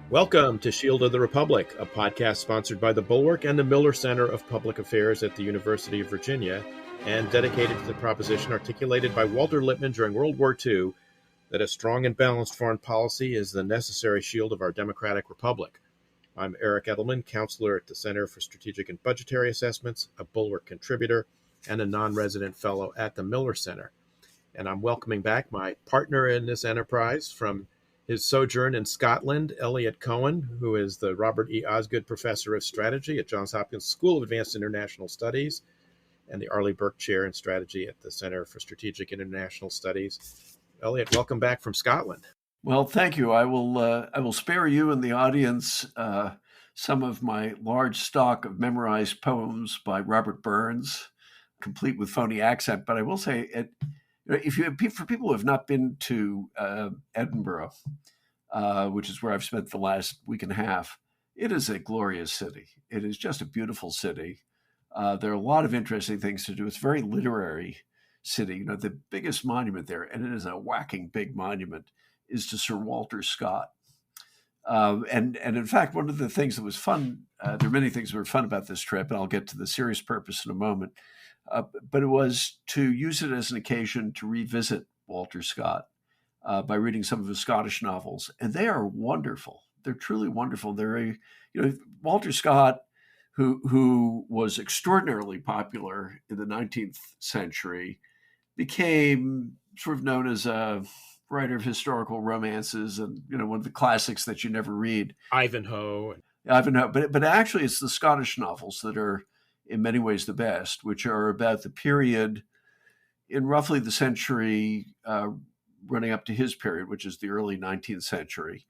Welcome to Shield of the Republic, a podcast sponsored by the Bulwark and the Miller Center of Public Affairs at the University of Virginia, and dedicated to the proposition articulated by Walter Lippmann during World War II that a strong and balanced foreign policy is the necessary shield of our democratic republic. I'm Eric Edelman, counselor at the Center for Strategic and Budgetary Assessments, a Bulwark contributor, and a non-resident fellow at the Miller Center. And I'm welcoming back my partner in this enterprise from his sojourn in Scotland, Eliot Cohen, who is the Robert E. Osgood Professor of Strategy at Johns Hopkins School of Advanced International Studies and the Arleigh Burke Chair in Strategy at the Center for Strategic and International Studies. Eliot, welcome back from Scotland. Well, thank you. I will spare you and the audience some of my large stock of memorized poems by Robert Burns, complete with phony accent. But I will say, for people who have not been to Edinburgh, which is where I've spent the last week and a half, it is a glorious city. It is just a beautiful city. There are a lot of interesting things to do. It's a very literary city. You know, the biggest monument there, and it is a whacking big monument, is to Sir Walter Scott. And in fact, one of the things that was fun, there are many things that were fun about this trip, and I'll get to the serious purpose in a moment, but it was to use it as an occasion to revisit Walter Scott by reading some of his Scottish novels. And they are wonderful. They're truly wonderful. Walter Scott, who was extraordinarily popular in the 19th century, became sort of known as a writer of historical romances and, one of the classics that you never read. Ivanhoe. But actually it's the Scottish novels that are in many ways the best, which are about the period in roughly the century running up to his period, which is the early 19th century.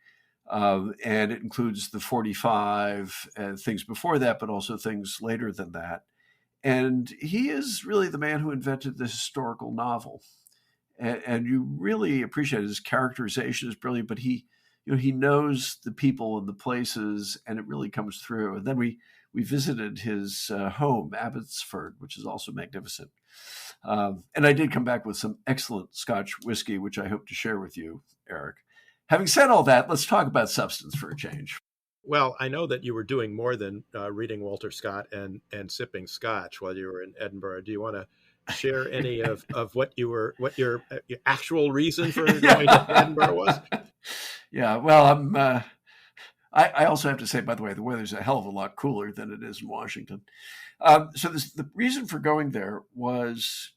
And it includes the 45 things before that, but also things later than that. And he is really the man who invented the historical novel. And you really appreciate his characterization is brilliant, but he knows the people and the places, and it really comes through. And then we visited his home, Abbotsford, which is also magnificent. And I did come back with some excellent Scotch whiskey, which I hope to share with you, Eric. Having said all that, let's talk about substance for a change. Well, I know that you were doing more than reading Walter Scott and sipping Scotch while you were in Edinburgh. Do you want to share any of what your actual reason for going to Edinburgh was? Yeah, well, I also have to say, by the way, the weather's a hell of a lot cooler than it is in Washington. So the reason for going there was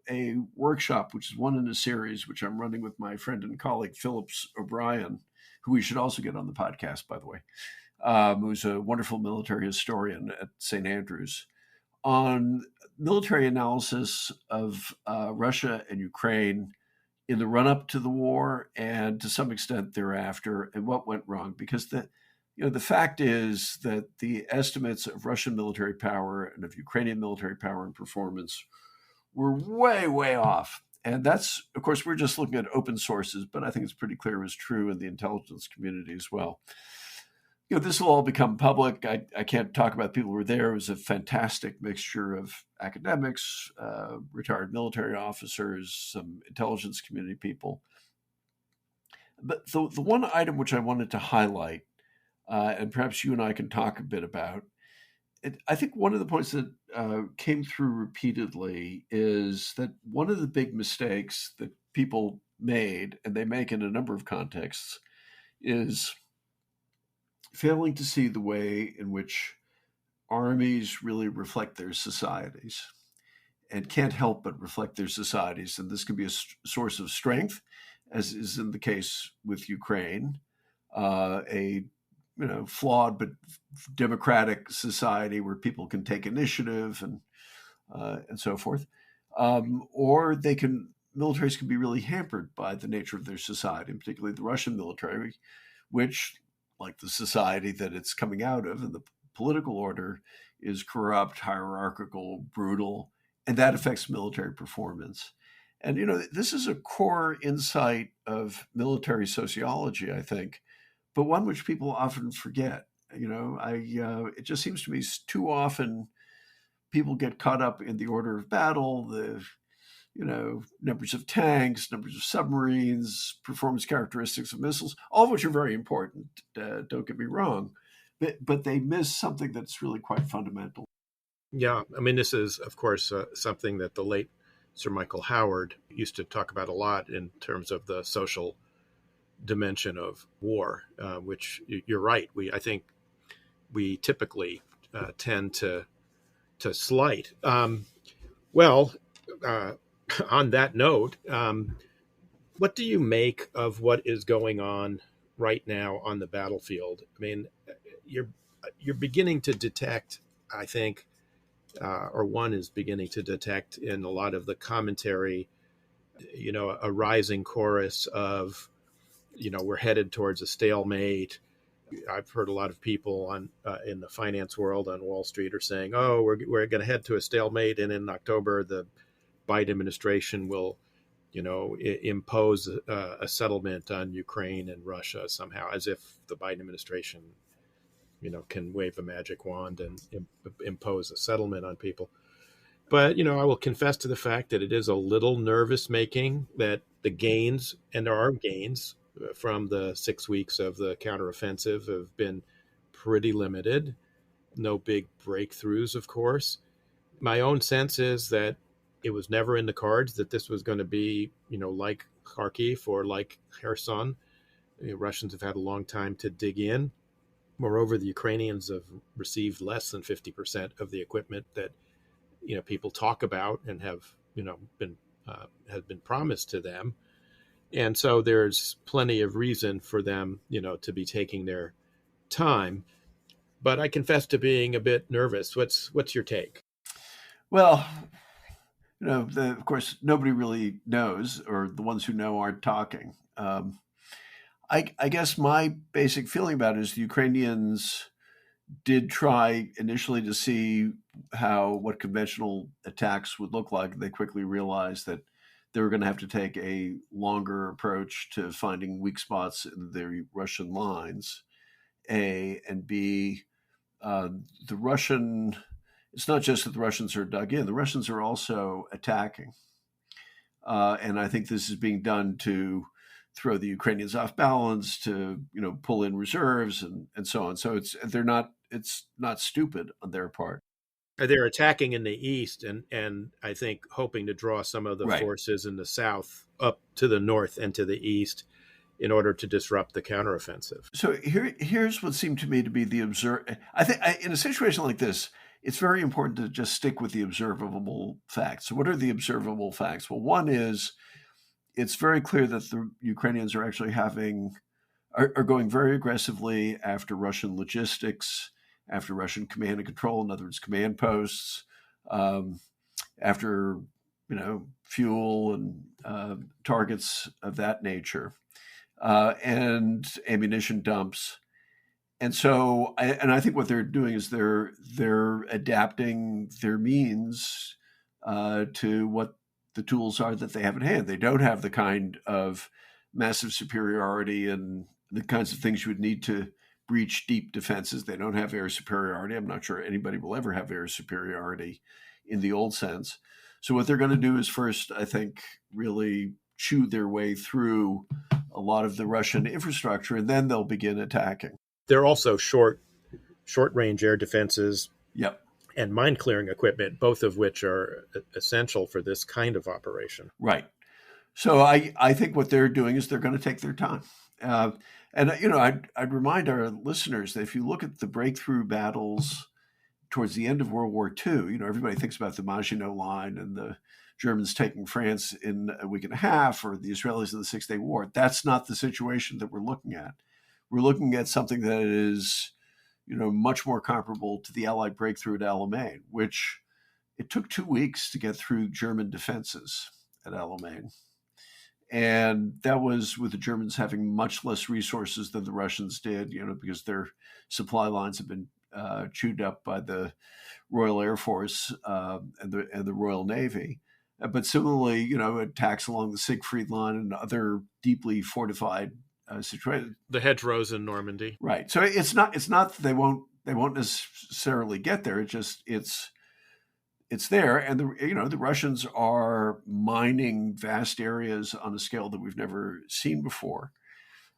a workshop, which is one in a series, which I'm running with my friend and colleague, Phillips O'Brien, who we should also get on the podcast, by the way, who's a wonderful military historian at St. Andrews, on military analysis of Russia and Ukraine in the run-up to the war and to some extent thereafter, and what went wrong. Because the fact is that the estimates of Russian military power and of Ukrainian military power and performance were way, way off. And that's, of course, we're just looking at open sources, but I think it's pretty clear it was true in the intelligence community as well. This will all become public. I can't talk about people who were there. It was a fantastic mixture of academics, retired military officers, some intelligence community people. But the one item which I wanted to highlight, and perhaps you and I can talk a bit about, I think one of the points that came through repeatedly is that one of the big mistakes that people made, and they make in a number of contexts, is failing to see the way in which armies really reflect their societies and can't help but reflect their societies. And this can be a source of strength, as is in the case with Ukraine, a flawed but democratic society where people can take initiative and so forth. Or militaries can be really hampered by the nature of their society, and particularly the Russian military, which, like the society that it's coming out of and the political order, is corrupt, hierarchical, brutal, and that affects military performance. And, this is a core insight of military sociology, I think, but one which people often forget. It just seems to me too often people get caught up in the order of battle, the numbers of tanks, numbers of submarines, performance characteristics of missiles, all of which are very important. Don't get me wrong, but they miss something that's really quite fundamental. Yeah, I mean, this is, of course, something that the late Sir Michael Howard used to talk about a lot in terms of the social dimension of war, which you're right. I think we typically tend to slight. Well, on that note, what do you make of what is going on right now on the battlefield? I mean, you're beginning to detect, I think, or one is beginning to detect in a lot of the commentary, a rising chorus of, we're headed towards a stalemate. I've heard a lot of people in the finance world on Wall Street are saying, "Oh, we're going to head to a stalemate, and in October the Biden administration will, impose a settlement on Ukraine and Russia somehow," as if the Biden administration, can wave a magic wand and impose a settlement on people. But, I will confess to the fact that it is a little nervous making that the gains, and there are gains from the 6 weeks of the counteroffensive, have been pretty limited. No big breakthroughs, of course. My own sense is that it was never in the cards that this was going to be, like Kharkiv or like Kherson. Russians have had a long time to dig in. Moreover, the Ukrainians have received less than 50% of the equipment that people talk about and have been promised to them, and so there's plenty of reason for them to be taking their time. But I confess to being a bit nervous. What's your take? Well, of course, nobody really knows, or the ones who know aren't talking. I guess my basic feeling about it is the Ukrainians did try initially to see what conventional attacks would look like. They quickly realized that they were going to have to take a longer approach to finding weak spots in the Russian lines. A and B, the Russian. It's not just that the Russians are dug in; the Russians are also attacking, and I think this is being done to throw the Ukrainians off balance, to pull in reserves and so on. So it's not stupid on their part. They're attacking in the east, and I think hoping to draw some of the Right. forces in the south up to the north and to the east in order to disrupt the counteroffensive. So here's what seemed to me to be the I think in a situation like this, it's very important to just stick with the observable facts. So what are the observable facts? Well, one is it's very clear that the Ukrainians are actually are going very aggressively after Russian logistics, after Russian command and control, in other words, command posts, after fuel and targets of that nature, and ammunition dumps. And so, I think what they're doing is they're adapting their means to what the tools are that they have at hand. They don't have the kind of massive superiority and the kinds of things you would need to breach deep defenses. They don't have air superiority. I'm not sure anybody will ever have air superiority in the old sense. So what they're going to do is first, I think, really chew their way through a lot of the Russian infrastructure, and then they'll begin attacking. They're also short range air defenses. Yep. And mine clearing equipment, both of which are essential for this kind of operation. Right. So I think what they're doing is they're going to take their time. And I'd remind our listeners that if you look at the breakthrough battles towards the end of World War II, everybody thinks about the Maginot Line and the Germans taking France in a week and a half, or the Israelis in the 6-Day War. That's not the situation that we're looking at. We're looking at something that is much more comparable to the Allied breakthrough at Alamein, which it took 2 weeks to get through German defenses at Alamein. And that was with the Germans having much less resources than the Russians did, because their supply lines have been chewed up by the Royal Air Force and the Royal Navy. But similarly, attacks along the Siegfried Line and other deeply fortified situations. The hedgerows in Normandy. Right. So it's not that they won't necessarily get there. It's it's there, and the Russians are mining vast areas on a scale that we've never seen before.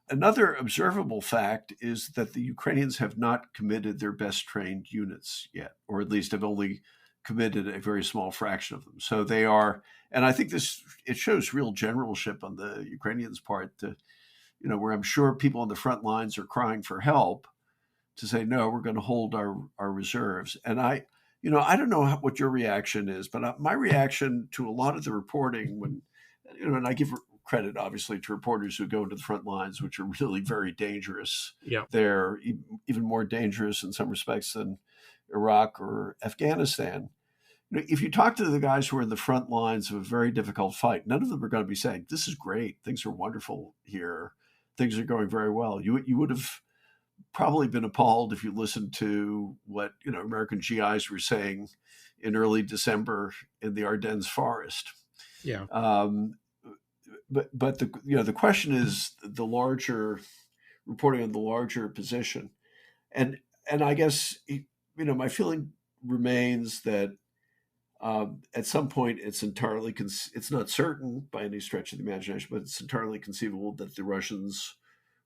Another observable fact is that the Ukrainians have not committed their best trained units yet, or at least have only committed a very small fraction of them. So they are, and I think it shows real generalship on the Ukrainians' part to, where I'm sure people on the front lines are crying for help, to say, no, we're going to hold our reserves. And I don't know what your reaction is, but my reaction to a lot of the reporting when, and I give credit, obviously, to reporters who go into the front lines, which are really very dangerous. Yeah. They're even more dangerous in some respects than Iraq or Afghanistan. If you talk to the guys who are in the front lines of a very difficult fight, none of them are going to be saying, this is great, things are wonderful here, things are going very well. You would have probably been appalled if you listened to what American GIs were saying in early December in the Ardennes forest. Yeah. But the question is the larger reporting on the larger position, and I guess my feeling remains that at some point it's not certain by any stretch of the imagination, but it's entirely conceivable that the Russians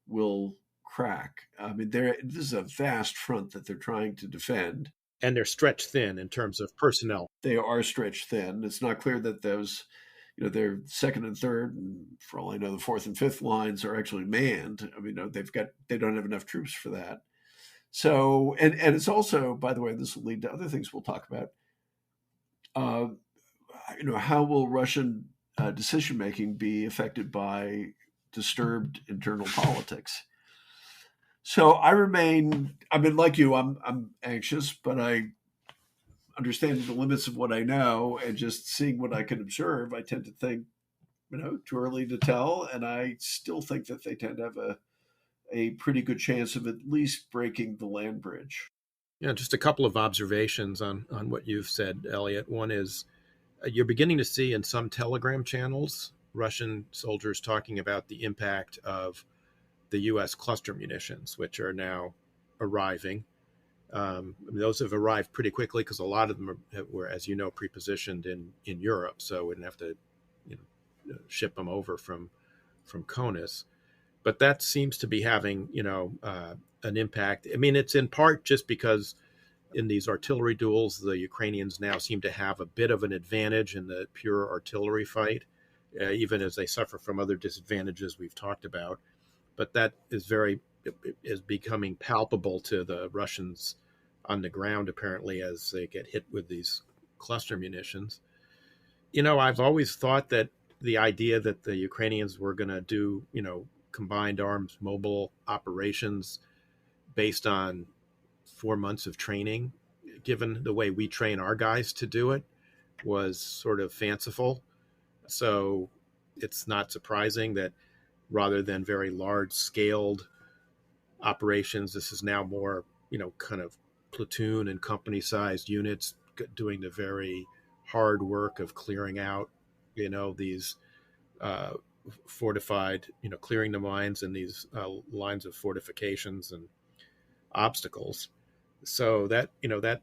will crack. I mean, this is a vast front that they're trying to defend. And they're stretched thin in terms of personnel. They are stretched thin. It's not clear that those, their second and third, and for all I know, the fourth and fifth lines are actually manned. I mean, they don't have enough troops for that. So, and it's also, by the way, this will lead to other things we'll talk about. How will Russian decision making be affected by disturbed internal politics? So like you, I'm anxious, but I understand the limits of what I know, and just seeing what I can observe, I tend to think, too early to tell. And I still think that they tend to have a pretty good chance of at least breaking the land bridge. Yeah, just a couple of observations on what you've said, Eliot. One is you're beginning to see in some Telegram channels Russian soldiers talking about the impact of the U.S. cluster munitions, which are now arriving. Those have arrived pretty quickly because a lot of them were, as you know, pre-positioned in Europe, so we didn't have to ship them over from CONUS. But that seems to be having an impact. I mean, it's in part just because in these artillery duels, the Ukrainians now seem to have a bit of an advantage in the pure artillery fight, even as they suffer from other disadvantages we've talked about. But that is becoming palpable to the Russians on the ground, apparently, as they get hit with these cluster munitions. I've always thought that the idea that the Ukrainians were going to do, combined arms mobile operations based on 4 months of training, given the way we train our guys to do it, was sort of fanciful. So it's not surprising that rather than very large scaled operations, this is now more, kind of platoon and company sized units doing the very hard work of clearing out, these fortified, clearing the mines and these lines of fortifications and obstacles. So that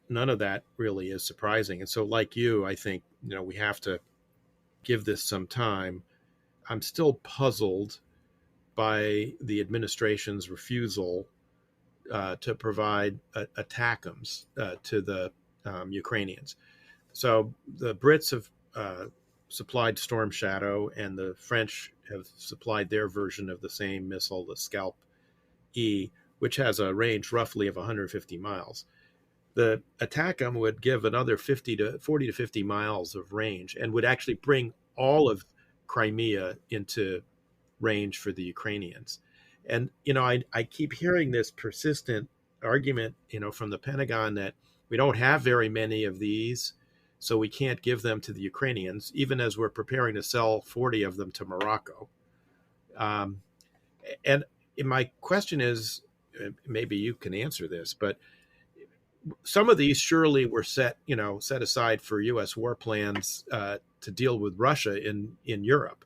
none of that really is surprising. And so like you, I think, we have to give this some time. I'm still puzzled by the administration's refusal to provide ATACMS to the Ukrainians. So the Brits have supplied Storm Shadow, and the French have supplied their version of the same missile, the Scalp E, which has a range roughly of 150 miles. The ATACMS would give another 40 to 50 miles of range and would actually bring all of Crimea into range for the Ukrainians. And, I keep hearing this persistent argument, from the Pentagon that we don't have very many of these, so we can't give them to the Ukrainians, even as we're preparing to sell 40 of them to Morocco. And my question is, maybe you can answer this, but some of these surely were set aside for U.S. war plans to deal with Russia in Europe.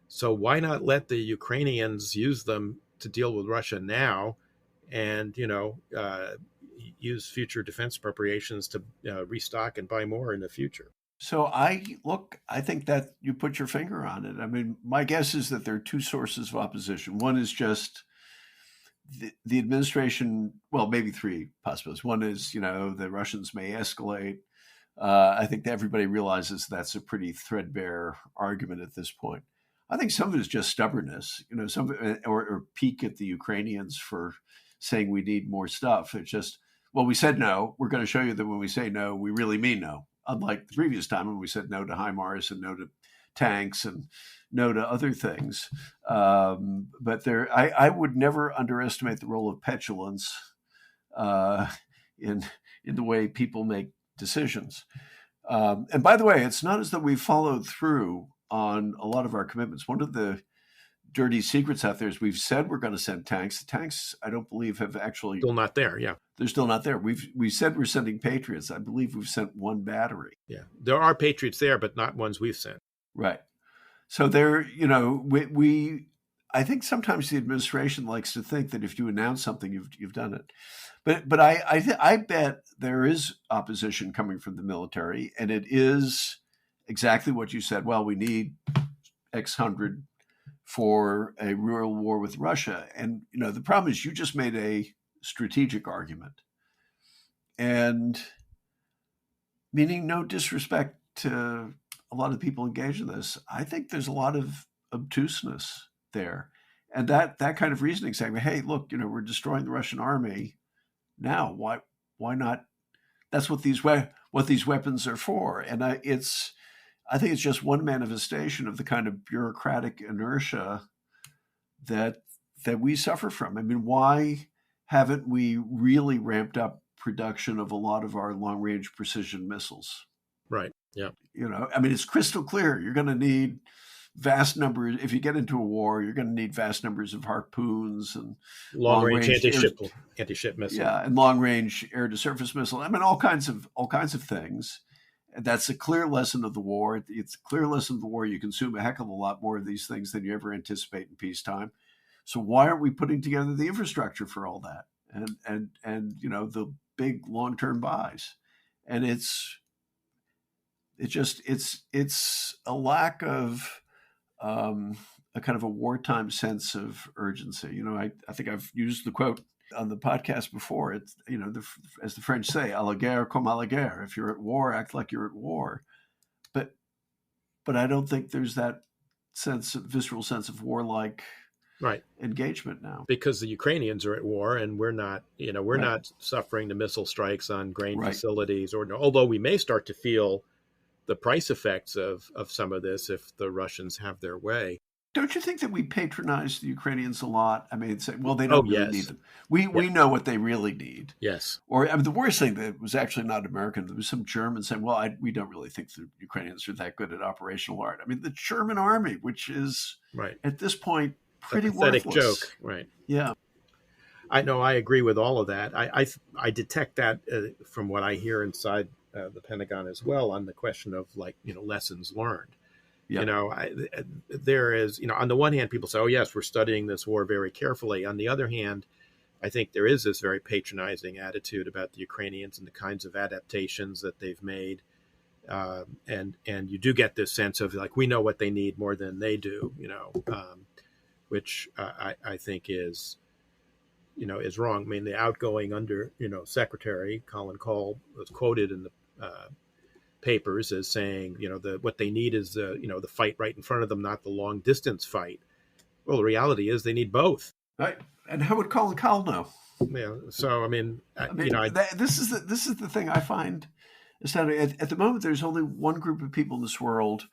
So why not let the Ukrainians use them to deal with Russia now, and use future defense appropriations to restock and buy more in the future. So I think that you put your finger on it. I mean, my guess is that there are two sources of opposition. One is just the administration, well, maybe three possibilities. One is, the Russians may escalate. I think that everybody realizes that's a pretty threadbare argument at this point. I think some of it is just stubbornness, or peek at the Ukrainians for saying we need more stuff. It's just, well, we said no. We're going to show you that when we say no, we really mean no. Unlike the previous time when we said no to HIMARS and no to tanks and no to other things. But I would never underestimate the role of petulance in the way people make decisions. And by the way, it's not as though we've followed through on a lot of our commitments. One of the dirty secrets out there is we've said we're going to send tanks. The tanks, I don't believe, have actually... Still not there, yeah. They're still not there. We said we're sending Patriots. I believe we've sent one battery. Yeah, there are Patriots there, but not ones we've sent. Right. So I think sometimes the administration likes to think that if you announce something, you've done it. But I bet there is opposition coming from the military, and it is exactly what you said. Well, we need X hundred for a real war with Russia. And, the problem is you just made a strategic argument. And meaning no disrespect to a lot of people engaged in this, I think there's a lot of obtuseness there. And that kind of reasoning saying, hey, look, we're destroying the Russian army. Now, why not? That's what these weapons are for. And I think it's just one manifestation of the kind of bureaucratic inertia that we suffer from. I mean, why haven't we really ramped up production of a lot of our long-range precision missiles? Right. Yeah. I mean, it's crystal clear. You're going to need vast numbers. If you get into a war, you're going to need vast numbers of harpoons and long-range anti-ship missiles. Yeah, and long-range air-to-surface missiles. I mean, all kinds of things. And that's a clear lesson of the war. It's a clear lesson of the war. You consume a heck of a lot more of these things than you ever anticipate in peacetime. So why aren't we putting together the infrastructure for all that? And the big long-term buys? And it's a lack of a kind of a wartime sense of urgency. I think I've used the quote on the podcast before. It's, as the French say, à la guerre comme à la guerre. If you're at war, act like you're at war. But I don't think there's that visceral sense of warlike engagement now. Because the Ukrainians are at war and we're not, we're not suffering the missile strikes on grain facilities, although we may start to feel the price effects of some of this if the Russians have their way. Don't you think that we patronize the Ukrainians a lot? I mean, say, well, they don't really need them. We know what they really need. Yes. Or the worst thing that was actually not American, there was some German saying, well, we don't really think the Ukrainians are that good at operational art. I mean, the German army, which is at this point pretty pathetic worthless. Joke, right? Yeah. I know. I agree with all of that. I detect that from what I hear inside the Pentagon as well on the question of lessons learned. Yep. There is, on the one hand, people say, oh, yes, we're studying this war very carefully. On the other hand, I think there is this very patronizing attitude about the Ukrainians and the kinds of adaptations that they've made. And you do get this sense of we know what they need more than they do, which I think is wrong. I mean, the outgoing Secretary Colin Cole was quoted in the papers as saying, what they need is the fight right in front of them, not the long distance fight. Well, the reality is they need both. Right. And how would Colin Cole know? Yeah. So I mean, this is the thing I find astounding. At the moment, there's only one group of people in this world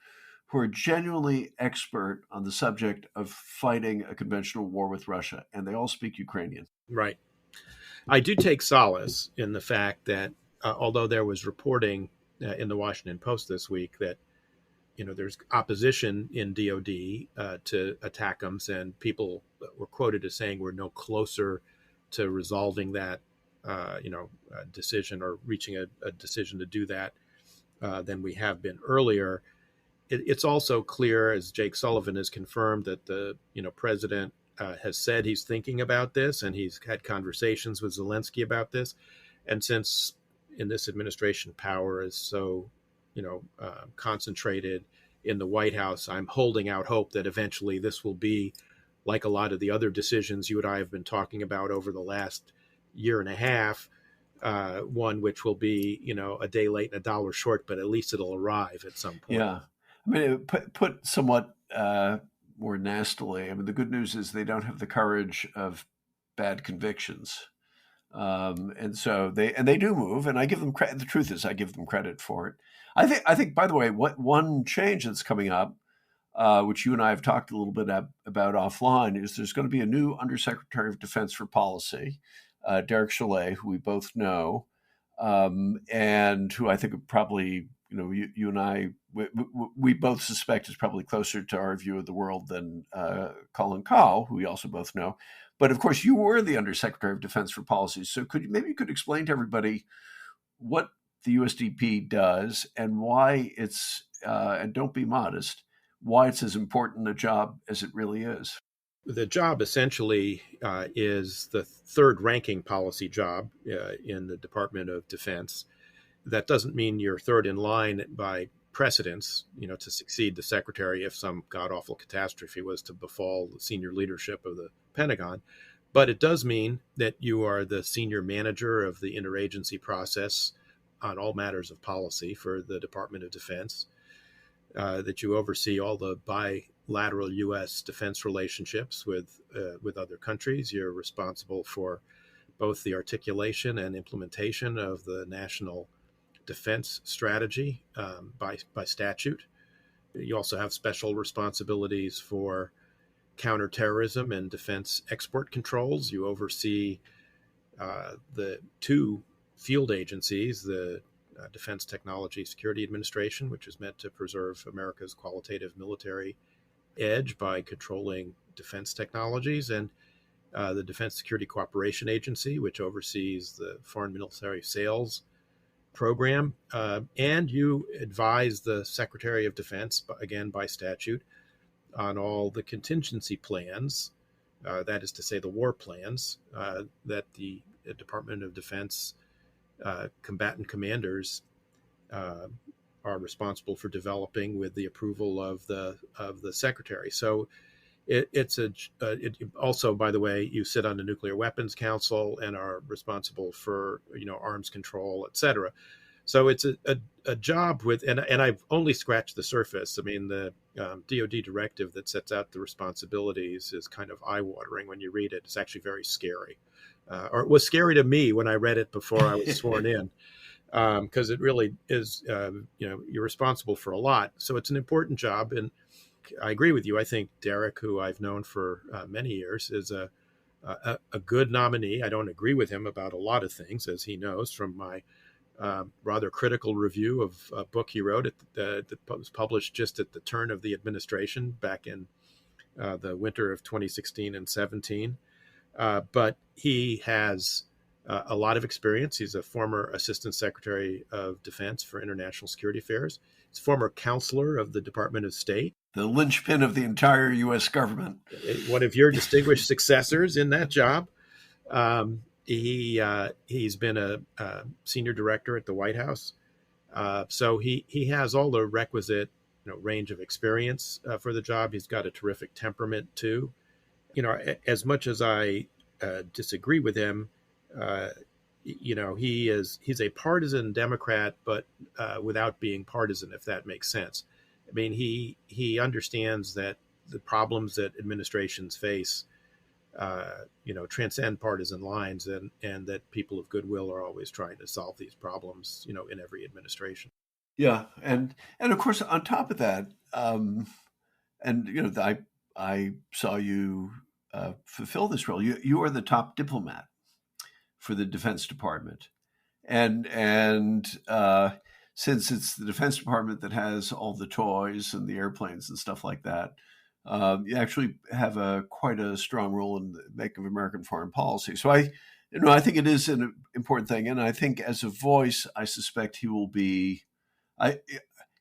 who are genuinely expert on the subject of fighting a conventional war with Russia, and they all speak Ukrainian. Right. I do take solace in the fact that although there was reporting in the Washington Post this week that there's opposition in DOD to ATACMS, and people were quoted as saying we're no closer to resolving that decision or reaching a decision to do that than we have been earlier. It's also clear, as Jake Sullivan has confirmed, that the president has said he's thinking about this, and he's had conversations with Zelensky about this. And since in this administration power is so, concentrated in the White House, I'm holding out hope that eventually this will be, like a lot of the other decisions you and I have been talking about over the last year and a half, one which will be, a day late and a dollar short, but at least it'll arrive at some point. Yeah. I mean, put somewhat more nastily, I mean, the good news is they don't have the courage of bad convictions. And so they do move, and I give them credit. The truth is, I give them credit for it. I think, by the way, what one change that's coming up, which you and I have talked a little bit about offline, is there's going to be a new Undersecretary of Defense for Policy, Derek Chollet, who we both know, and who I think probably, you and I, we both suspect is probably closer to our view of the world than Colin Kahl, who we also both know. But of course, you were the Undersecretary of Defense for Policy. So you could explain to everybody what the USDP does and why it's, and don't be modest, why it's as important a job as it really is. The job essentially is the third ranking policy job in the Department of Defense. That doesn't mean you're third in line by precedence, to succeed the secretary if some god-awful catastrophe was to befall the senior leadership of the Pentagon. But it does mean that you are the senior manager of the interagency process on all matters of policy for the Department of Defense, that you oversee all the bilateral U.S. defense relationships with other countries. You're responsible for both the articulation and implementation of the national defense strategy by statute. You also have special responsibilities for counterterrorism and defense export controls. You oversee the two field agencies, the Defense Technology Security Administration, which is meant to preserve America's qualitative military edge by controlling defense technologies, and the Defense Security Cooperation Agency, which oversees the foreign military sales program, and you advise the Secretary of Defense, again by statute, on all the contingency plans, that is to say the war plans, that the Department of Defense combatant commanders are responsible for developing with the approval of the Secretary. So it's also, by the way, you sit on the Nuclear Weapons Council and are responsible for arms control, et cetera. So it's a job with, and I've only scratched the surface. I mean, the DoD directive that sets out the responsibilities is kind of eye-watering when you read it. It's actually very scary, or it was scary to me when I read it before I was sworn in, because it really is. You're responsible for a lot, so it's an important job. And I agree with you. I think Derek, who I've known for many years, is a good nominee. I don't agree with him about a lot of things, as he knows from my rather critical review of a book he wrote that was published just at the turn of the administration back in the winter of 2016 and 17. But he has a lot of experience. He's a former Assistant Secretary of Defense for International Security Affairs. He's former counselor of the Department of State. The linchpin of the entire U.S. government. One of your distinguished successors in that job. He's been a senior director at the White House. So he has all the requisite range of experience for the job. He's got a terrific temperament, too. As much as I disagree with him, he's a partisan Democrat, but without being partisan, if that makes sense. I mean, he understands that the problems that administrations face, transcend partisan lines, and that people of goodwill are always trying to solve these problems, in every administration. Yeah, and of course, on top of that, I saw you fulfill this role. You are the top diplomat for the Defense Department, and since it's the Defense Department that has all the toys and the airplanes and stuff like that, you actually have quite a strong role in the making of American foreign policy. So I think it is an important thing, and I think as a voice, I suspect he will be.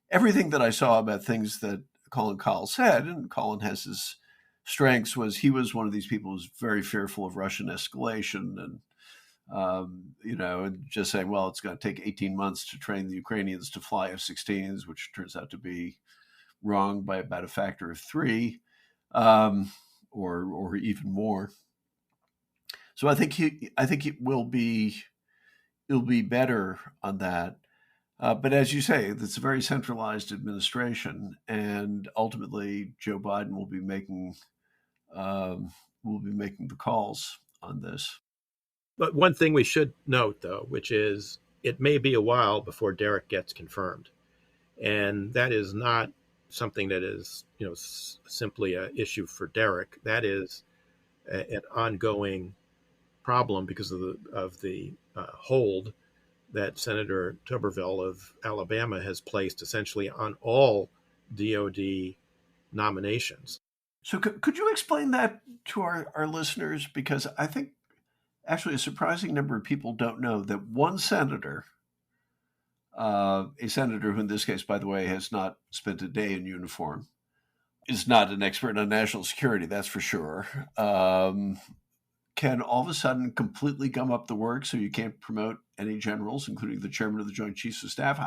Everything that I saw about things that Colin Kahl said, and Colin has his strengths, was he was one of these people who was very fearful of Russian escalation, and and just saying, well, it's going to take 18 months to train the Ukrainians to fly F-16s, which turns out to be wrong by about a factor of 3, or even more. So I think it will be better on that. But as you say, it's a very centralized administration, and ultimately Joe Biden will be making the calls on this. But one thing we should note, though, which is it may be a while before Derek gets confirmed, and that is not something that is simply an issue for Derek. That is an ongoing problem because of the hold that Senator Tuberville of Alabama has placed essentially on all DOD nominations. So could you explain that to our listeners? Because I think actually a surprising number of people don't know that one senator, a senator who in this case, by the way, has not spent a day in uniform, is not an expert on national security, that's for sure, can all of a sudden completely gum up the works so you can't promote any generals, including the chairman of the Joint Chiefs of Staff.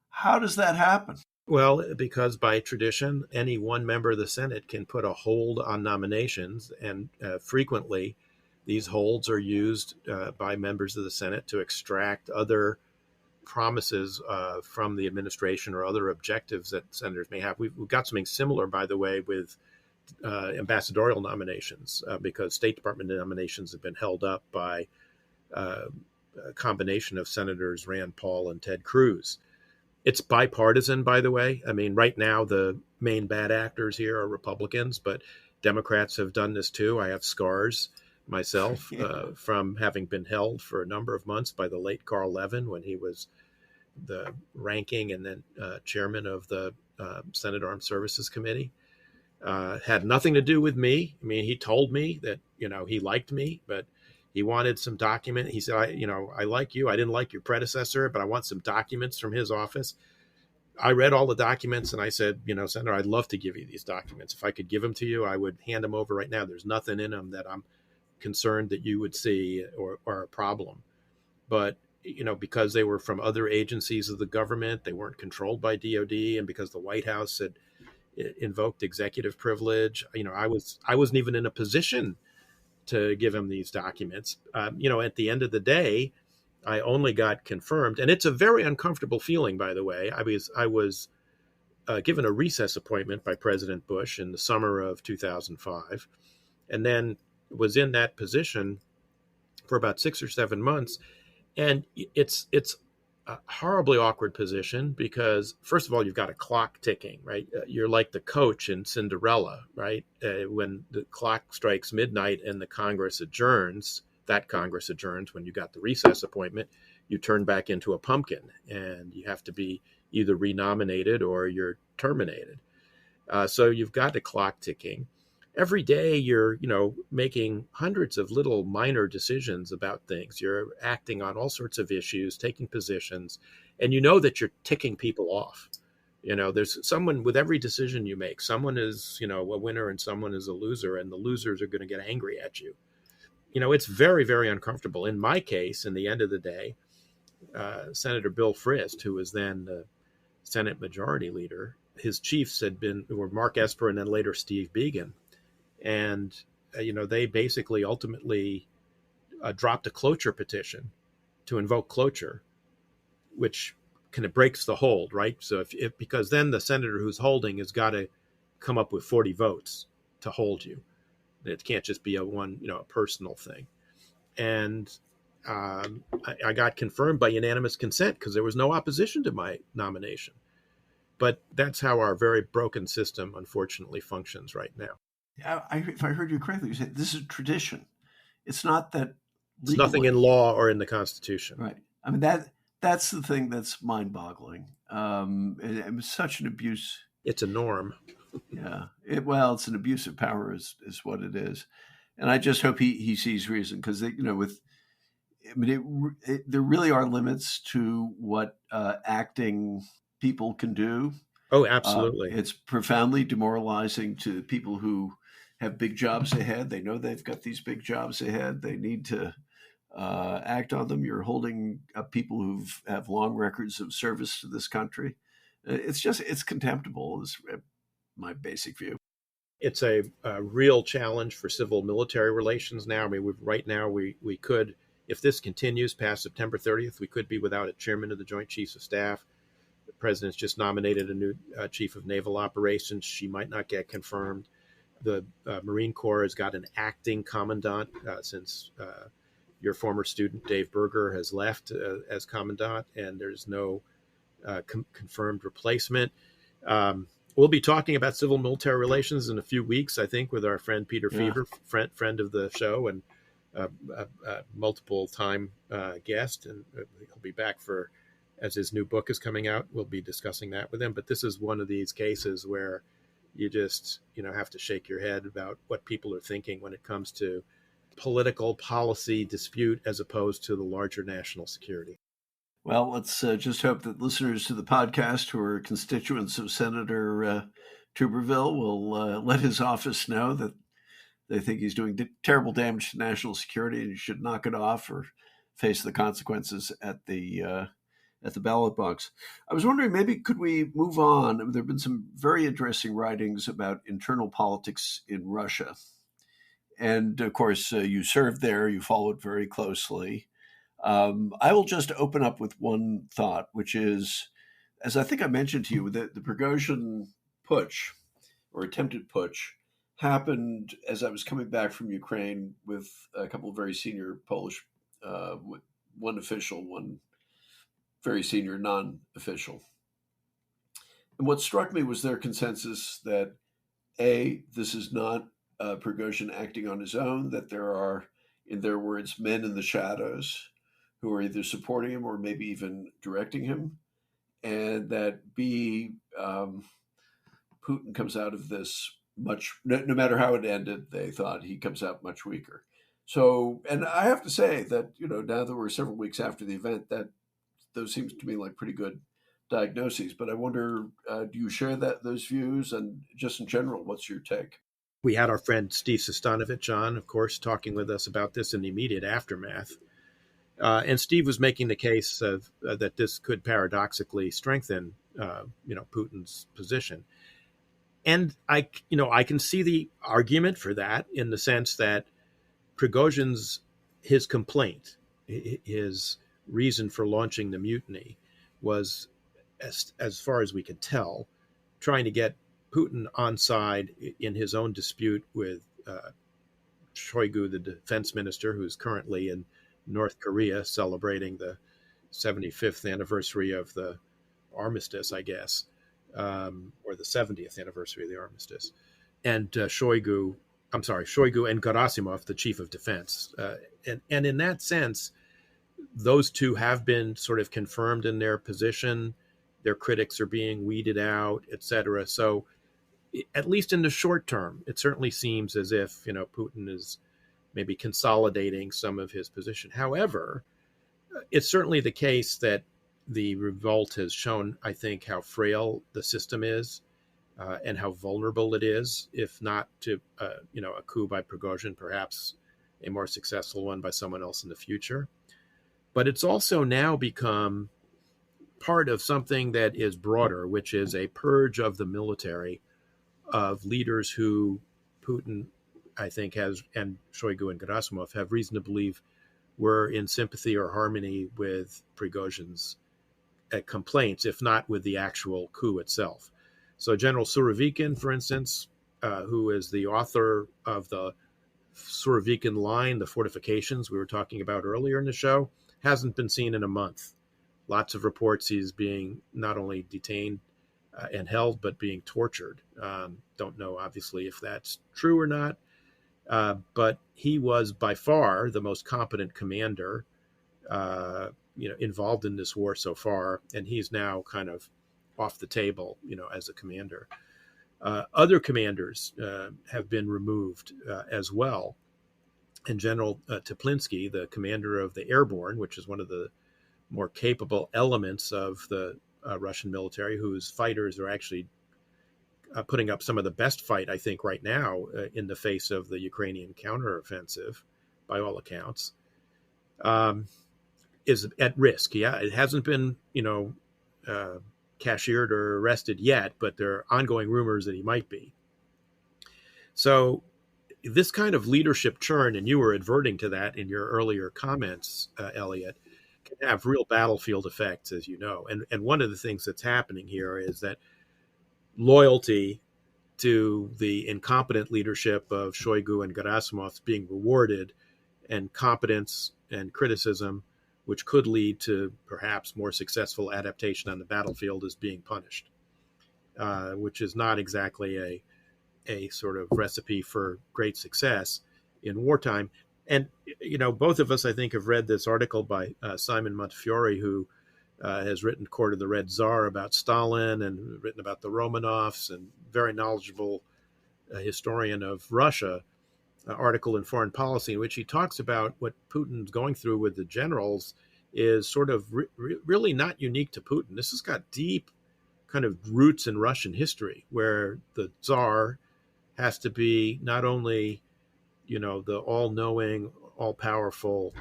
How does that happen? Well, because by tradition, any one member of the Senate can put a hold on nominations, and frequently these holds are used by members of the Senate to extract other promises from the administration or other objectives that senators may have. We've got something similar, by the way, with ambassadorial nominations, because State Department nominations have been held up by a combination of Senators Rand Paul and Ted Cruz. It's bipartisan, by the way. I mean, right now, the main bad actors here are Republicans, but Democrats have done this too. I have scars myself from having been held for a number of months by the late Carl Levin when he was the ranking and then chairman of the Senate Armed Services Committee. Had nothing to do with me. I mean, he told me that, he liked me, but he wanted some document. He said, I like you. I didn't like your predecessor, but I want some documents from his office. I read all the documents and I said, Senator, I'd love to give you these documents. If I could give them to you, I would hand them over right now. There's nothing in them that I'm concerned that you would see or a problem. But, because they were from other agencies of the government, they weren't controlled by DOD, and because the White House had invoked executive privilege, I wasn't even in a position to give him these documents. At the end of the day, I only got confirmed, and it's a very uncomfortable feeling, by the way. I was given a recess appointment by President Bush in the summer of 2005, and then was in that position for about 6 or 7 months. And it's a horribly awkward position because, first of all, you've got a clock ticking, right? You're like the coach in Cinderella, right? When the clock strikes midnight and the Congress adjourns, when you got the recess appointment, you turn back into a pumpkin and you have to be either renominated or you're terminated. So you've got the clock ticking. Every day you're, making hundreds of little minor decisions about things. You're acting on all sorts of issues, taking positions, and you know that you're ticking people off. There's someone with every decision you make. Someone is, a winner and someone is a loser, and the losers are going to get angry at you. It's very, very uncomfortable. In my case, in the end of the day, Senator Bill Frist, who was then the Senate Majority Leader, his chiefs were Mark Esper and then later Steve Biegun. And, they basically ultimately dropped a cloture petition to invoke cloture, which kind of breaks the hold, right? So because then the senator who's holding has got to come up with 40 votes to hold you. It can't just be a personal thing. And I got confirmed by unanimous consent because there was no opposition to my nomination. But that's how our very broken system, unfortunately, functions right now. If I heard you correctly, you said this is tradition. It's not that legally. It's nothing in law or in the Constitution. Right. I mean, that's the thing that's mind-boggling. It was such an abuse. It's a norm. Yeah. It's an abuse of power is what it is. And I just hope he sees reason because, there really are limits to what acting people can do. Oh, absolutely. It's profoundly demoralizing to people who have big jobs ahead. They know they've got these big jobs ahead. They need to act on them. You're holding up people who have long records of service to this country. It's contemptible, is my basic view. It's a real challenge for civil-military relations now. I mean, right now we could, if this continues past September 30th, we could be without a chairman of the Joint Chiefs of Staff. The president's just nominated a new chief of naval operations. She might not get confirmed. The Marine Corps has got an acting commandant since your former student Dave Berger has left as commandant, and there's no confirmed replacement. We'll be talking about civil-military relations in a few weeks, I think, with our friend Peter Fever, friend of the show and multiple-time guest, and he'll be back for, as his new book is coming out, we'll be discussing that with him. But this is one of these cases where you just, have to shake your head about what people are thinking when it comes to political policy dispute as opposed to the larger national security. Well, let's just hope that listeners to the podcast who are constituents of Senator Tuberville will let his office know that they think he's doing terrible damage to national security and he should knock it off or face the consequences at the ballot box. I was wondering, maybe could we move on? There have been some very interesting writings about internal politics in Russia. And of course, you served there, you followed very closely. I will just open up with one thought, which is, as I think I mentioned to you, the Prigozhin putsch, or attempted putsch, happened as I was coming back from Ukraine with a couple of very senior Polish, one official, one very senior non-official. And what struck me was their consensus that, A, this is not Prigozhin acting on his own, that there are, in their words, men in the shadows who are either supporting him or maybe even directing him, and that B, Putin comes out of this much, no matter how it ended, they thought he comes out much weaker. So, and I have to say that, now that we're several weeks after the event, that those seems to me like pretty good diagnoses. But I wonder, do you share those views? And just in general, what's your take? We had our friend Steve Sestanovich on, of course, talking with us about this in the immediate aftermath. And Steve was making the case that this could paradoxically strengthen, Putin's position. And I can see the argument for that in the sense that Prigozhin's, his complaint, his reason for launching the mutiny was, as far as we could tell, trying to get Putin on side in his own dispute with Shoigu, the defense minister, who's currently in North Korea celebrating the 75th anniversary of the armistice, I guess, or the 70th anniversary of the armistice. And Shoigu and Gerasimov, the chief of defense. And in that sense, those two have been sort of confirmed in their position. Their critics are being weeded out, etc. So at least in the short term, it certainly seems as if, Putin is maybe consolidating some of his position. However, it's certainly the case that the revolt has shown, I think, how frail the system is and how vulnerable it is, if not to, a coup by Prigozhin, perhaps a more successful one by someone else in the future. But it's also now become part of something that is broader, which is a purge of the military of leaders who Putin, I think, has, and Shoigu and Gerasimov have reason to believe were in sympathy or harmony with Prigozhin's complaints, if not with the actual coup itself. So General Surovikin, for instance, who is the author of the Surovikin line, the fortifications we were talking about earlier in the show, hasn't been seen in a month. Lots of reports he's being not only detained and held, but being tortured. Don't know, obviously, if that's true or not. But he was by far the most competent commander, involved in this war so far, and he's now kind of off the table, as a commander. Other commanders have been removed as well. And General Teplinsky, the commander of the Airborne, which is one of the more capable elements of the Russian military, whose fighters are actually putting up some of the best fight, I think, right now in the face of the Ukrainian counteroffensive, by all accounts. is at risk. Yeah, it hasn't been, cashiered or arrested yet, but there are ongoing rumors that he might be. So this kind of leadership churn, and you were adverting to that in your earlier comments, Eliot, can have real battlefield effects, as you know. And one of the things that's happening here is that loyalty to the incompetent leadership of Shoigu and Gerasimov is being rewarded, and competence and criticism, which could lead to perhaps more successful adaptation on the battlefield, is being punished, which is not exactly a sort of recipe for great success in wartime. And, both of us, I think, have read this article by Simon Montefiore, who has written Court of the Red Tsar about Stalin and written about the Romanovs, and very knowledgeable historian of Russia, article in Foreign Policy, in which he talks about what Putin's going through with the generals is sort of really not unique to Putin. This has got deep kind of roots in Russian history, where the Tsar has to be not only, the all-knowing, all-powerful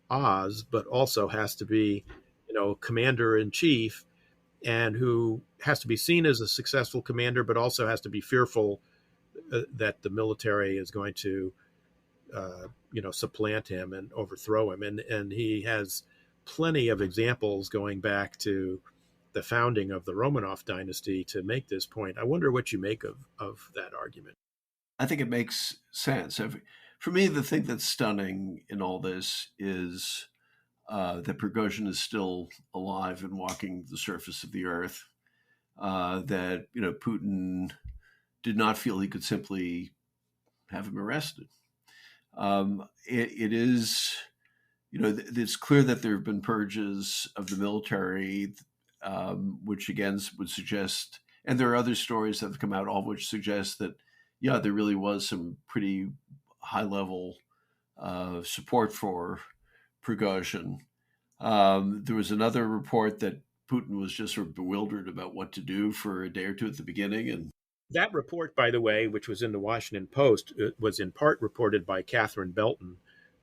Oz, but also has to be, commander-in-chief, and who has to be seen as a successful commander, but also has to be fearful that the military is going to, supplant him and overthrow him. And he has plenty of examples going back to the founding of the Romanov dynasty to make this point. I wonder what you make of that argument. I think it makes sense. For me, the thing that's stunning in all this is that Prigozhin is still alive and walking the surface of the earth. That Putin did not feel he could simply have him arrested. It is, it's clear that there have been purges of the military, which again would suggest, and there are other stories that have come out, all of which suggest that, there really was some pretty high level support for Prigozhin. There was another report that Putin was just sort of bewildered about what to do for a day or two at the beginning. And that report, by the way, which was in the Washington Post, was in part reported by Catherine Belton,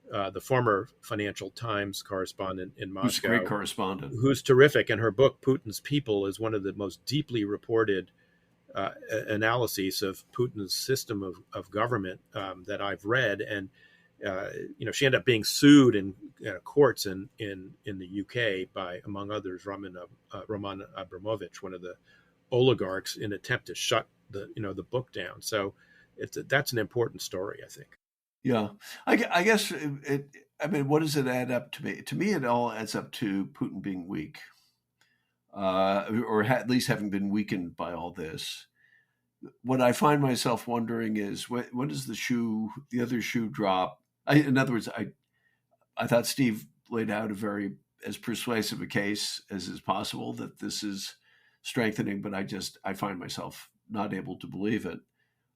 the former Financial Times correspondent in Moscow. Who's a great correspondent. Who's terrific. And her book, Putin's People, is one of the most deeply reported analyses of Putin's system of government that I've read. And, she ended up being sued in courts in the UK by, among others, Roman Abramovich, one of the oligarchs, in an attempt to shut the book down. So that's an important story, I think. Yeah, I guess what does it add up to me? To me, it all adds up to Putin being weak, or at least having been weakened by all this. What I find myself wondering is when does the other shoe drop? In other words, I thought Steve laid out as persuasive a case as is possible that this is strengthening, but I find myself not able to believe it.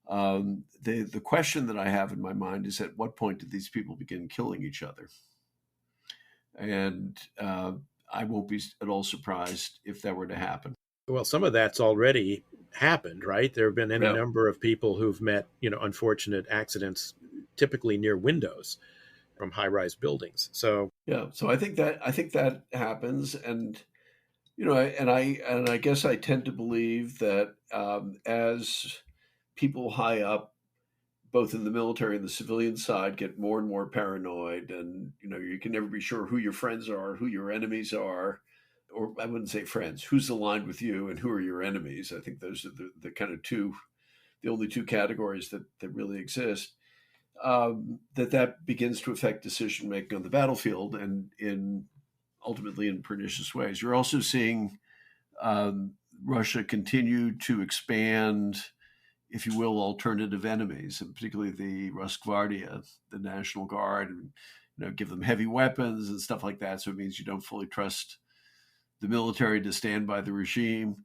The question that I have in my mind is, at what point did these people begin killing each other? And I won't be at all surprised if that were to happen. Well, some of that's already happened, right? There have been any number of people who've met, unfortunate accidents, typically near windows from high-rise buildings. So I think that happens, and I guess I tend to believe that as people high up, both in the military and the civilian side, get more and more paranoid, and you can never be sure who your friends are, who your enemies are, or I wouldn't say friends, who's aligned with you and who are your enemies. I think those are the kind of the only two categories that really exist. That begins to affect decision making on the battlefield, and ultimately in pernicious ways. You're also seeing Russia continue to expand, if you will, alternative enemies, and particularly the Rosgvardia, the National Guard, and give them heavy weapons and stuff like that. So it means you don't fully trust the military to stand by the regime.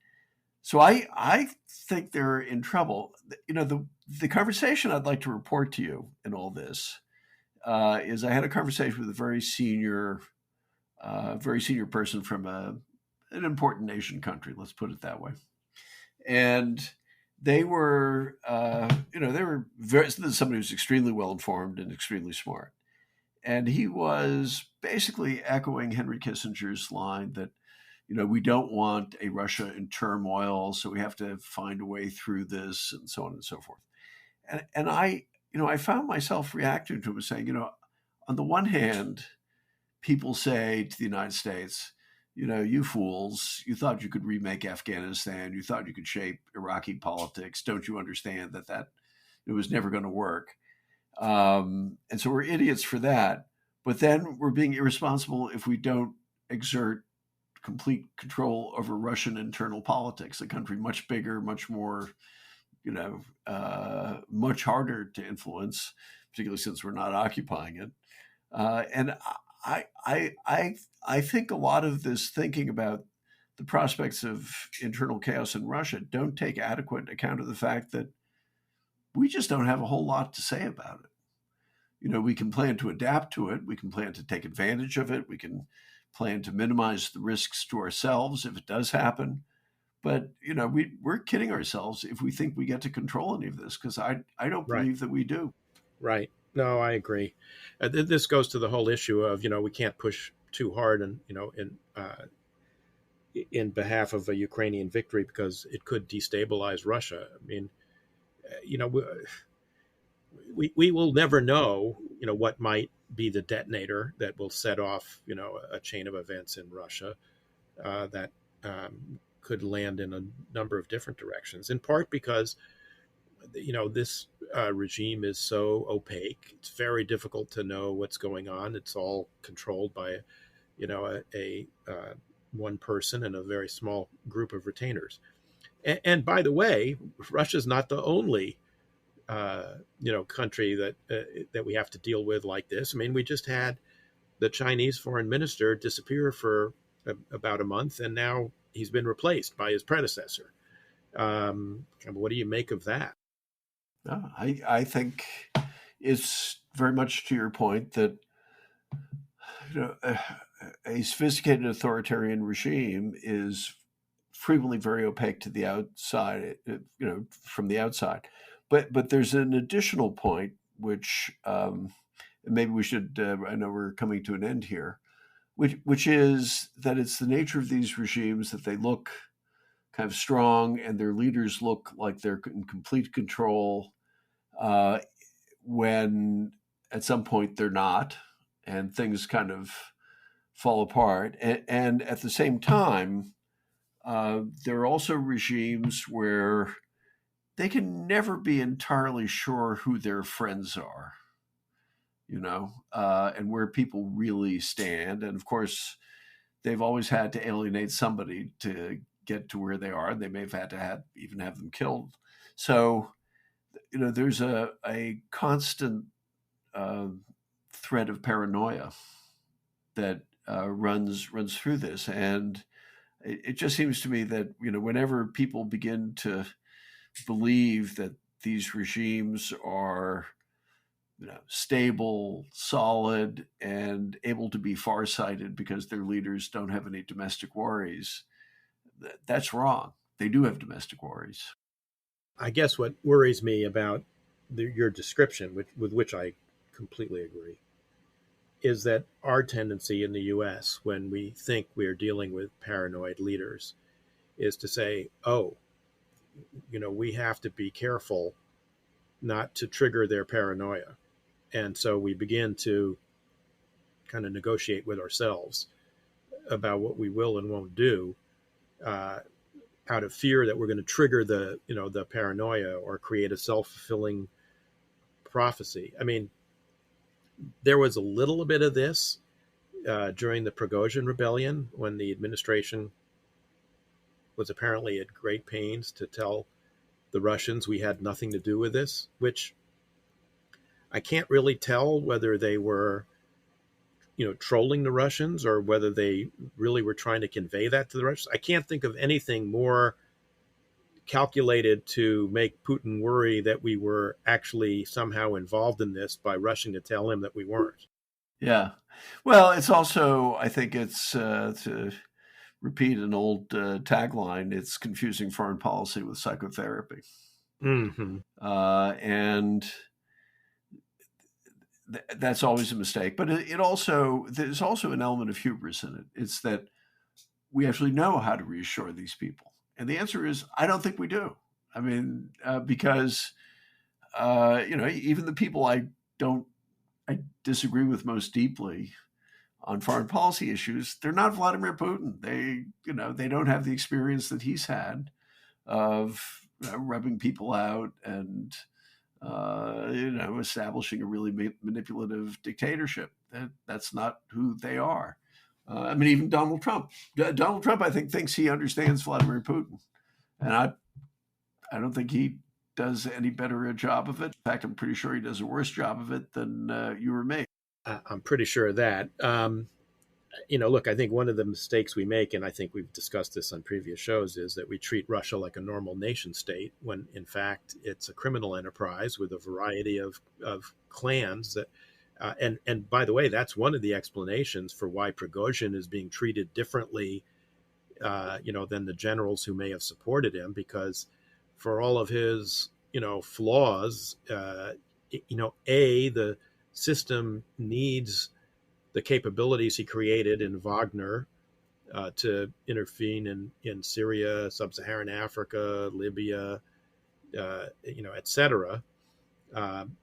So I think they're in trouble. The conversation I'd like to report to you in all this is I had a conversation with a very senior person from an important nation country. Let's put it that way. And they were, somebody who's extremely well informed and extremely smart. and he was basically echoing Henry Kissinger's line that, we don't want a Russia in turmoil, so we have to find a way through this, and so on and so forth. And I found myself reacting to him, saying, on the one hand, people say to the United States, you fools, you thought you could remake Afghanistan, you thought you could shape Iraqi politics. Don't you understand that it was never going to work? And so we're idiots for that. But then we're being irresponsible if we don't exert complete control over Russian internal politics, a country much bigger, much more, much harder to influence, particularly since we're not occupying it. And I think a lot of this thinking about the prospects of internal chaos in Russia don't take adequate account of the fact that we just don't have a whole lot to say about it. We can plan to adapt to it. We can plan to take advantage of it. We can plan to minimize the risks to ourselves if it does happen. But, we're kidding ourselves if we think we get to control any of this, because I don't believe that we do. Right. No, I agree. This goes to the whole issue of, we can't push too hard and, in behalf of a Ukrainian victory, because it could destabilize Russia. I mean, we will never know, what might be the detonator that will set off, a chain of events in Russia that could land in a number of different directions, in part because, this regime is so opaque. It's very difficult to know what's going on. It's all controlled by, a one person and a very small group of retainers. And by the way, Russia's not the only country that we have to deal with like this. I mean, we just had the Chinese foreign minister disappear for about a month, and now he's been replaced by his predecessor. What do you make of that? I think it's very much to your point that a sophisticated authoritarian regime is frequently very opaque to the outside, from the outside. But there's an additional point, which maybe we should, I know we're coming to an end here, which is that it's the nature of these regimes that they look kind of strong and their leaders look like they're in complete control when at some point they're not, and things kind of fall apart. And at the same time, there are also regimes where they can never be entirely sure who their friends are, and where people really stand. And of course, they've always had to alienate somebody to get to where they are. They may have had to even have them killed. So, there's a constant thread of paranoia that runs through this. And it just seems to me that, whenever people begin to believe that these regimes are, stable, solid, and able to be farsighted because their leaders don't have any domestic worries, that's wrong. They do have domestic worries. I guess what worries me about your description, with which I completely agree, is that our tendency in the U.S., when we think we're dealing with paranoid leaders, is to say, oh, we have to be careful not to trigger their paranoia. And so we begin to kind of negotiate with ourselves about what we will and won't do out of fear that we're going to trigger the paranoia or create a self-fulfilling prophecy. I mean, there was a little bit of this during the Prigozhin rebellion, when the administration was apparently at great pains to tell the Russians we had nothing to do with this, which I can't really tell whether they were, trolling the Russians or whether they really were trying to convey that to the Russians. I can't think of anything more calculated to make Putin worry that we were actually somehow involved in this by rushing to tell him that we weren't. Yeah. Well, it's also, I think it's, to repeat an old tagline, it's confusing foreign policy with psychotherapy. Mm-hmm. And that's always a mistake. But there's also an element of hubris in it. It's that we actually know how to reassure these people, and the answer is I don't think we do. I mean, because even the people I disagree with most deeply on foreign policy issues, they're not Vladimir Putin. They don't have the experience that he's had of rubbing people out and establishing a really manipulative dictatorship. That's not who they are. I mean, even Donald Trump. Donald Trump, I think, thinks he understands Vladimir Putin, and I don't think he does any better a job of it. In fact, I'm pretty sure he does a worse job of it than you or me. I'm pretty sure of that. Look, I think one of the mistakes we make, and I think we've discussed this on previous shows, is that we treat Russia like a normal nation state when, in fact, it's a criminal enterprise with a variety of clans that. And by the way, that's one of the explanations for why Prigozhin is being treated differently, than the generals who may have supported him, because for all of his, flaws, the system needs the capabilities he created in Wagner to intervene in Syria, Sub-Saharan Africa, Libya, etc.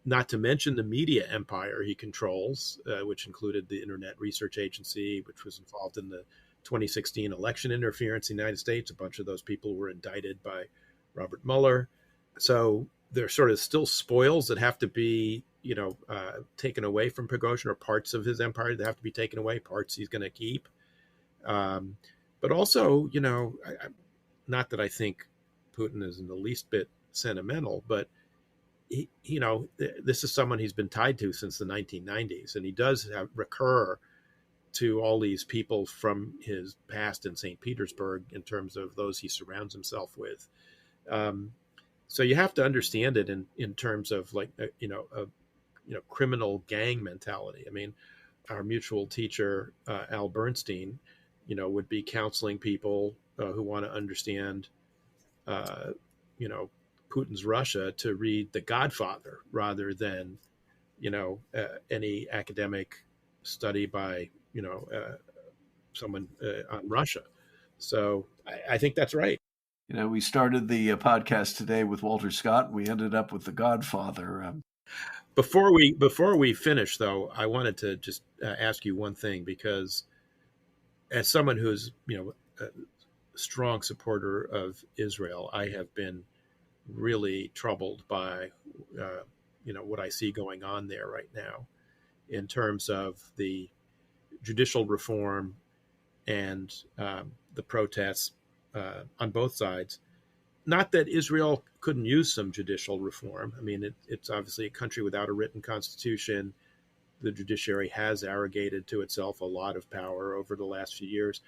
Not to mention the media empire he controls, which included the Internet Research Agency, which was involved in the 2016 election interference in the United States. A bunch of those people were indicted by Robert Mueller. So there sort of still spoils that have to be, taken away from Prigozhin, or parts of his empire that have to be taken away, parts he's going to keep. But also, not that I think Putin is in the least bit sentimental, but this is someone he's been tied to since the 1990s, and he does recur to all these people from his past in St. Petersburg in terms of those he surrounds himself with. So you have to understand it in terms of criminal gang mentality. I mean, our mutual teacher, Al Bernstein, would be counseling people who want to understand, Putin's Russia to read The Godfather rather than, any academic study by, someone on Russia. So I think that's right. We started the podcast today with Walter Scott, and we ended up with The Godfather. Before we finish, though, I wanted to just ask you one thing, because as someone who's, a strong supporter of Israel, I have been really troubled by, what I see going on there right now in terms of the judicial reform and the protests on both sides. Not that Israel couldn't use some judicial reform. I mean, it's obviously a country without a written constitution. The judiciary has arrogated to itself a lot of power over the last few years.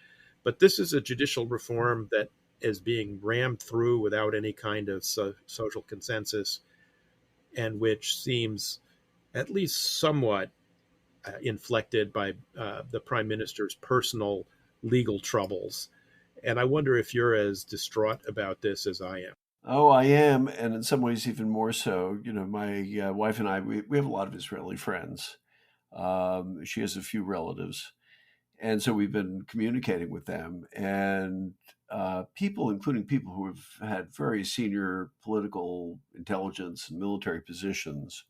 But this is a judicial reform that is being rammed through without any kind of social consensus, and which seems at least somewhat inflected by the prime minister's personal legal troubles. And I wonder if you're as distraught about this as I am. Oh, I am, and in some ways even more so. My wife and I, we have a lot of Israeli friends. She has a few relatives. And so we've been communicating with them, and people, including people who have had very senior political intelligence and military positions,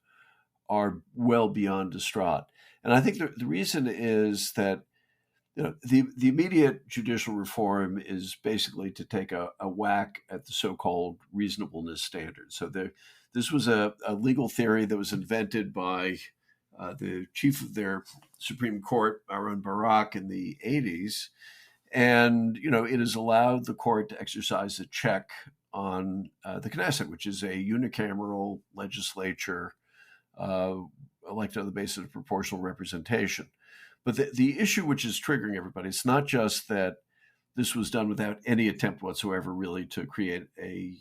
are well beyond distraught. And I think the reason is that the immediate judicial reform is basically to take a whack at the so-called reasonableness standard. So this was a legal theory that was invented by the chief of their Supreme Court, Aaron Barak, in the 80s. And, it has allowed the court to exercise a check on the Knesset, which is a unicameral legislature elected on the basis of proportional representation. But the issue which is triggering everybody, it's not just that this was done without any attempt whatsoever really to create a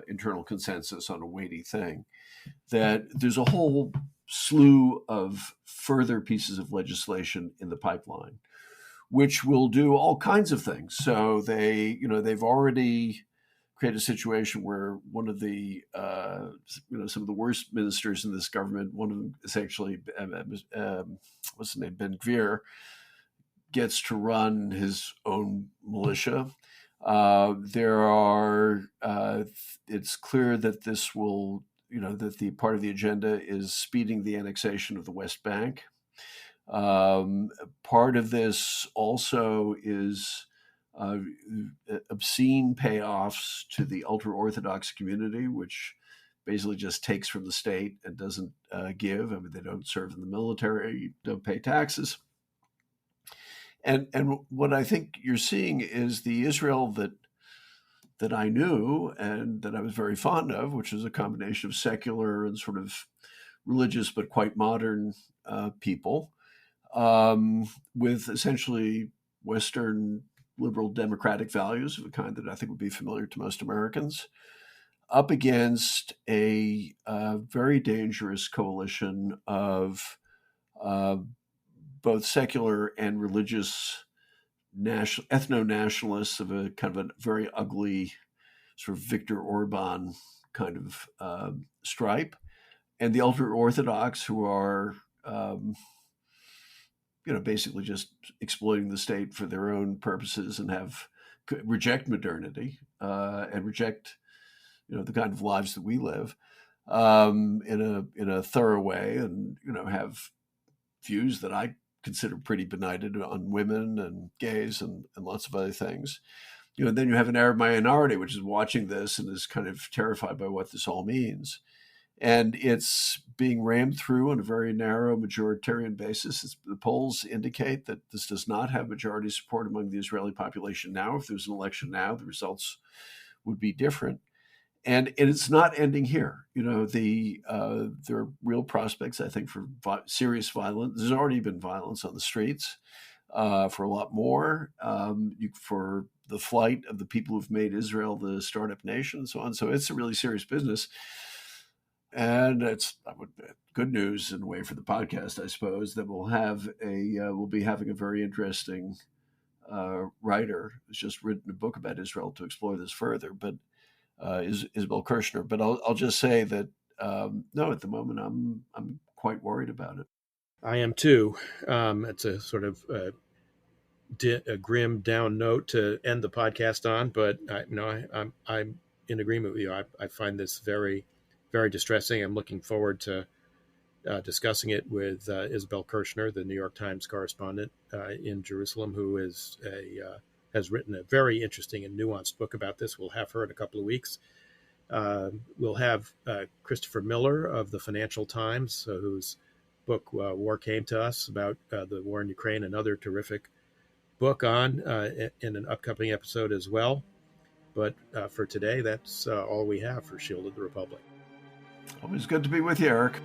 internal consensus on a weighty thing, that there's a whole slew of further pieces of legislation in the pipeline, which will do all kinds of things. So they've already create a situation where one of the, some of the worst ministers in this government, one of them is actually, what's his name, Ben-Gvir, gets to run his own militia. It's clear that this will, that the part of the agenda is speeding the annexation of the West Bank. Part of this also is obscene payoffs to the ultra-Orthodox community, which basically just takes from the state and doesn't give. I mean, they don't serve in the military, don't pay taxes. And what I think you're seeing is the Israel that I knew and that I was very fond of, which is a combination of secular and sort of religious but quite modern people, with essentially Western liberal democratic values of a kind that I think would be familiar to most Americans, up against a very dangerous coalition of both secular and religious ethno-nationalists of a kind of a very ugly sort of Viktor Orban kind of stripe, and the ultra-Orthodox who are basically just exploiting the state for their own purposes and reject modernity and reject the kind of lives that we live in a thorough way, and have views that I consider pretty benighted on women and gays and lots of other things. Then you have an Arab minority which is watching this and is kind of terrified by what this all means. And it's being rammed through on a very narrow majoritarian basis. The polls indicate that this does not have majority support among the Israeli population now. If there's an election now, the results would be different. And it's not ending here. There are real prospects, I think, for serious violence. There's already been violence on the streets, for a lot more, for the flight of the people who've made Israel the startup nation and so on. So it's a really serious business. And it's good news in a way for the podcast, I suppose, that we'll be having a very interesting writer who's just written a book about Israel to explore this further. But Isabel Kirshner. But I'll just say that no, at the moment I'm quite worried about it. I am too. It's a sort of a grim down note to end the podcast on, but I'm in agreement with you. I find this very, very distressing. I'm looking forward to discussing it with Isabel Kirshner, the New York Times correspondent in Jerusalem, who has written a very interesting and nuanced book about this. We'll have her in a couple of weeks. We'll have Christopher Miller of the Financial Times, whose book War Came to Us, about the war in Ukraine, another terrific book on in an upcoming episode as well. But for today, that's all we have for Shield of the Republic. Always good to be with you, Eric.